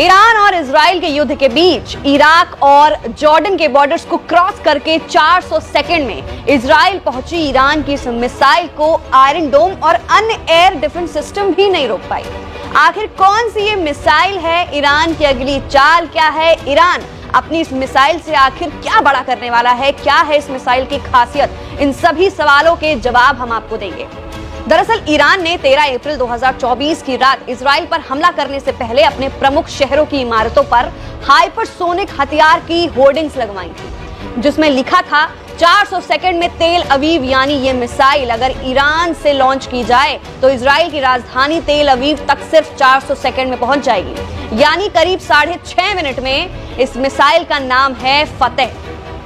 Iran और Israel के युद्ध के बीच इराक और जॉर्डन के बॉर्डर्स को क्रॉस करके 400 सेकंड में इजराइल पहुंची ईरान की इस मिसाइल को आयरन डोम और अन्य एयर डिफेंस सिस्टम भी नहीं रोक पाई। आखिर कौन सी ये मिसाइल है, ईरान की अगली चाल क्या है, ईरान अपनी इस मिसाइल से आखिर क्या बड़ा करने वाला है, क्या है इस मिसाइल की खासियत, इन सभी सवालों के जवाब हम आपको देंगे। दरअसल ईरान ने 13 अप्रैल 2024 की रात इजराइल पर हमला करने से पहले अपने प्रमुख शहरों की इमारतों पर हाइपरसोनिक हथियार की होर्डिंग्स लगवाई थी, जिसमें लिखा था 400 सेकंड में तेल अवीव, यानी ये मिसाइल अगर ईरान से लॉन्च की जाए तो इजराइल की राजधानी तेल अवीव तक सिर्फ 400 सेकंड में पहुंच जाएगी, यानी करीब 6.5 मिनट में। इस मिसाइल का नाम है फतेह।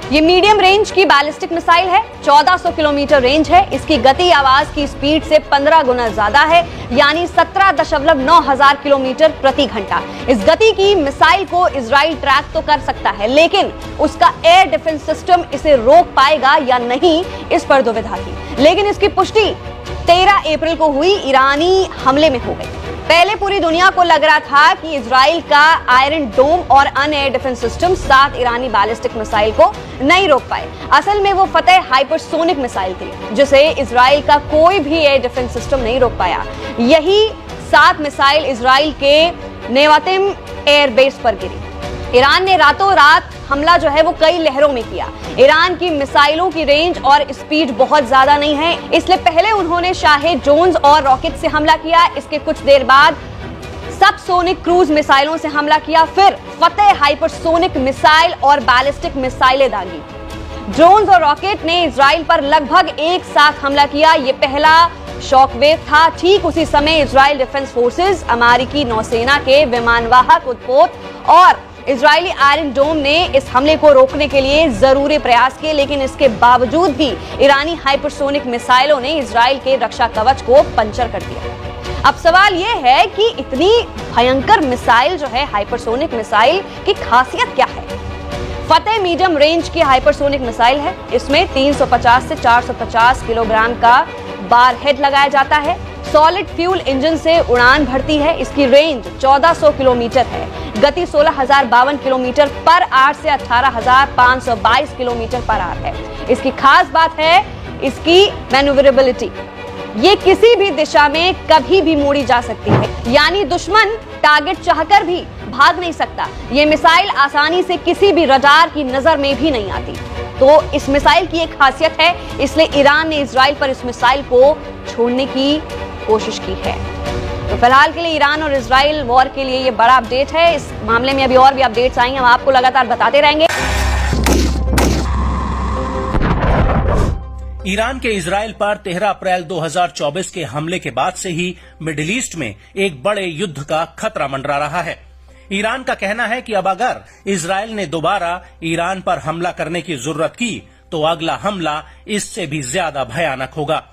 ये मीडियम रेंज की बैलिस्टिक मिसाइल है, 1400 किलोमीटर रेंज है। इसकी गति आवाज की स्पीड से 15 गुना ज्यादा है, यानी 17.9 हजार किलोमीटर प्रति घंटा। इस गति की मिसाइल को इजराइल ट्रैक तो कर सकता है, लेकिन उसका एयर डिफेंस सिस्टम इसे रोक पाएगा या नहीं, इस पर दुविधा थी। लेकिन इसकी पुष्टि 13 अप्रैल को हुई ईरानी हमले में हो गई। पहले पूरी दुनिया को लग रहा था कि इजराइल का आयरन डोम और अन्य एयर डिफेंस सिस्टम 7 ईरानी बैलिस्टिक मिसाइल को नहीं रोक पाए। असल में वो फतेह हाइपरसोनिक मिसाइल थी, जिसे इजराइल का कोई भी एयर डिफेंस सिस्टम नहीं रोक पाया। यही 7 मिसाइल इजराइल के नेवातिम एयरबेस पर गिरी। ईरान ने रातों रात हमला जो है वो कई लहरों में किया। ईरान की मिसाइलों की रेंज और स्पीड बहुत ज्यादा नहीं है, इसलिए पहले उन्होंने शाहेद ड्रोन्स और रॉकेट से हमला किया। इसके कुछ देर बाद सबसोनिक क्रूज मिसाइलों से हमला किया, फिर फतेह हाइपरसोनिक मिसाइल और बैलिस्टिक मिसाइलें दागी। ड्रोन्स और रॉकेट ने इजराइल पर लगभग एक साथ हमला किया। ये पहला शॉकवेव था। ठीक उसी समय इजराइल डिफेंस फोर्सेस, अमेरिकी नौसेना के विमानवाहक उत्पोत और इजरायली आयरन डोम ने इस हमले को रोकने के लिए जरूरी प्रयास किए, लेकिन इसके बावजूद भी ईरानी हाइपरसोनिक मिसाइलों ने इजराइल के रक्षा कवच को पंचर कर दिया। अब सवाल यह है कि इतनी भयंकर मिसाइल जो है, हाइपरसोनिक मिसाइल की खासियत क्या है? फतेह मीडियम रेंज की हाइपरसोनिक मिसाइल है। इसमें 350 से 450 किलोग्राम का बार हेड लगाया जाता है। सॉलिड फ्यूल इंजन से उड़ान भरती है। इसकी रेंज 1400 किलोमीटर है। गति 16,052 किलोमीटर पर आवर से 18,522 किलोमीटर पर आवर है। इसकी खास बात है इसकी मैन्यूवरेबिलिटी। ये किसी भी दिशा में कभी भी मोड़ी जा सकती है, यानी दुश्मन टारगेट चाहकर भी भाग नहीं सकता। ये मिसाइल आसानी से किसी भी रडार की नजर में भी नहीं आती। तो इस मिसाइल की एक खासियत है, इसलिए ईरान ने इजराइल पर इस मिसाइल को छोड़ने की कोशिश की है। तो फिलहाल के लिए ईरान और इजराइल वॉर के लिए ये बड़ा अपडेट है। इस मामले में अभी और भी अपडेट्स आएंगे, हम आपको लगातार बताते रहेंगे। ईरान के इजराइल पर 13 अप्रैल 2024 के हमले के बाद से ही मिडिल ईस्ट में एक बड़े युद्ध का खतरा मंडरा रहा है। ईरान का कहना है कि अब अगर इजराइल ने दोबारा ईरान पर हमला करने की जरूरत की तो अगला हमला इससे भी ज्यादा भयानक होगा।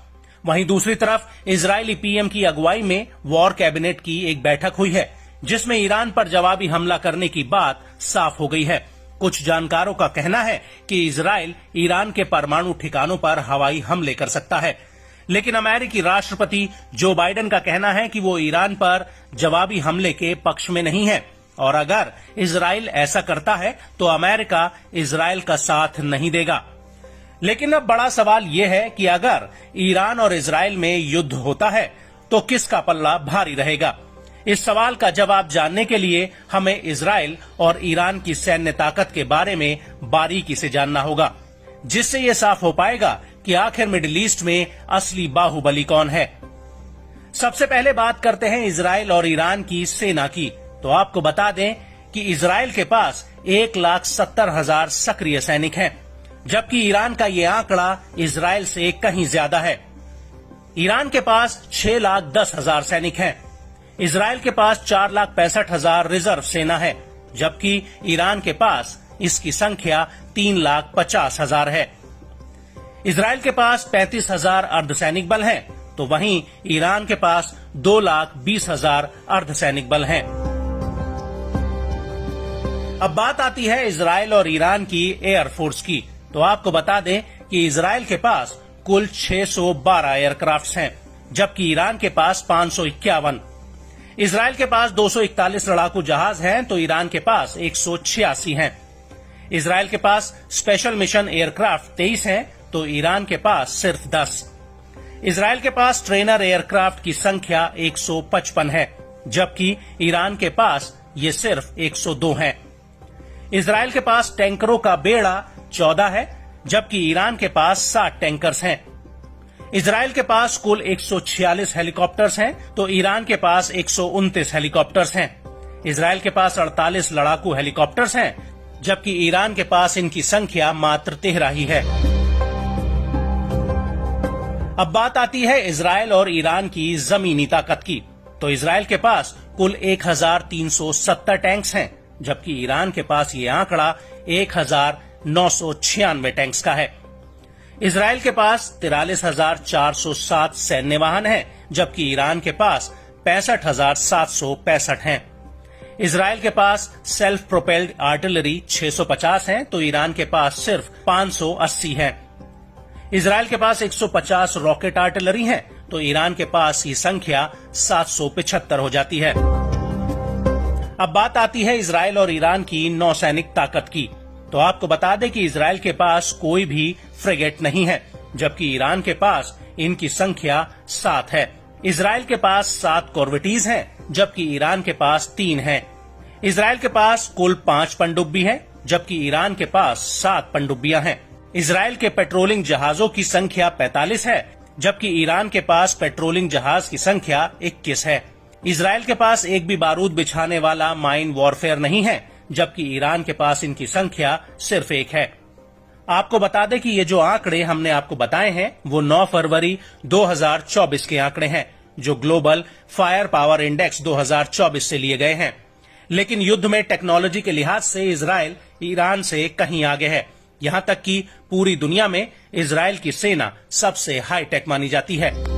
वहीं दूसरी तरफ इजरायली पीएम की अगुवाई में वॉर कैबिनेट की एक बैठक हुई है, जिसमें ईरान पर जवाबी हमला करने की बात साफ हो गई है। कुछ जानकारों का कहना है कि इजराइल ईरान के परमाणु ठिकानों पर हवाई हमले कर सकता है, लेकिन अमेरिकी राष्ट्रपति जो बाइडेन का कहना है कि वो ईरान पर जवाबी हमले के पक्ष में नहीं है, और अगर इजराइल ऐसा करता है तो अमेरिका इजराइल का साथ नहीं देगा। लेकिन अब बड़ा सवाल यह है कि अगर ईरान और इजराइल में युद्ध होता है तो किसका पल्ला भारी रहेगा? इस सवाल का जवाब जानने के लिए हमें इजराइल और ईरान की सैन्य ताकत के बारे में बारीकी से जानना होगा, जिससे ये साफ हो पाएगा कि आखिर मिडिल ईस्ट में असली बाहुबली कौन है। सबसे पहले बात करते हैं इजराइल और ईरान की सेना की। तो आपको बता दें कि इजराइल के पास 1,70,000 सक्रिय सैनिक हैं, जबकि ईरान का ये आंकड़ा इजराइल से कहीं ज्यादा है। ईरान के पास 6,10,000 सैनिक हैं। इजराइल के पास 4,65,000 रिजर्व सेना है, जबकि ईरान के पास इसकी संख्या 3,50,000 है। इजराइल के पास 35,000 अर्धसैनिक बल हैं, तो वहीं ईरान के पास 2,20,000 अर्धसैनिक बल हैं। अब बात आती है इजराइल और ईरान की एयरफोर्स की। तो आपको बता दें कि इजराइल के पास कुल 612 एयरक्राफ्ट्स हैं, जबकि ईरान के पास 551। इजराइल के पास 241 लड़ाकू जहाज हैं तो ईरान के पास 186 हैं। इजराइल के पास स्पेशल मिशन एयरक्राफ्ट 23 हैं तो ईरान के पास सिर्फ 10। इजराइल के पास ट्रेनर एयरक्राफ्ट की संख्या 155 है, जबकि ईरान के पास ये सिर्फ 102 हैं। इजराइल के पास टैंकरों का बेड़ा 14 है, जबकि ईरान के पास 60 टैंकर्स हैं। इजराइल के पास कुल 146 हेलीकॉप्टर्स हैं तो ईरान के पास 129 हेलीकॉप्टर्स हैं। इजराइल के पास 48 लड़ाकू हेलीकॉप्टर्स हैं, जबकि ईरान के पास इनकी संख्या मात्र 13 ही है। अब बात आती है इजराइल और ईरान की जमीनी ताकत की। तो इजराइल के पास कुल 1370 टैंक्स हैं, जबकि ईरान के पास ये आंकड़ा 1996 टैंक्स का है। इजराइल के पास 43,407 सैन्य वाहन हैं, जबकि ईरान के पास 65,765 हैं। इजराइल के पास सेल्फ प्रोपेल्ड आर्टिलरी 650 हैं तो ईरान के पास सिर्फ 580 हैं। इजराइल के पास 150 रॉकेट आर्टिलरी हैं तो ईरान के पास ये संख्या 775 हो जाती है। अब बात आती है इजराइल और ईरान की नौसैनिक ताकत की। तो आपको बता दें कि इजराइल के पास कोई भी फ्रिगेट नहीं है, जबकि ईरान के पास इनकी संख्या 7 है। इजराइल के पास 7 कॉर्वेटीज हैं, जबकि ईरान के पास 3 हैं। इजराइल के पास कुल 5 पनडुब्बी हैं, जबकि ईरान के पास 7 पनडुब्बियां हैं। इजराइल के पेट्रोलिंग जहाजों की संख्या 45 है, जबकि ईरान के पास पेट्रोलिंग जहाज की संख्या 21 है। इजराइल के पास एक भी बारूद बिछाने वाला माइन वॉरफेयर नहीं है, जबकि ईरान के पास इनकी संख्या सिर्फ 1 है। आपको बता दें कि ये जो आंकड़े हमने आपको बताए हैं वो 9 फरवरी 2024 के आंकड़े हैं, जो ग्लोबल फायर पावर इंडेक्स 2024 से लिए गए हैं। लेकिन युद्ध में टेक्नोलॉजी के लिहाज से इजराइल ईरान से कहीं आगे है। यहां तक कि पूरी दुनिया में इजराइल की सेना सबसे हाईटेक मानी जाती है।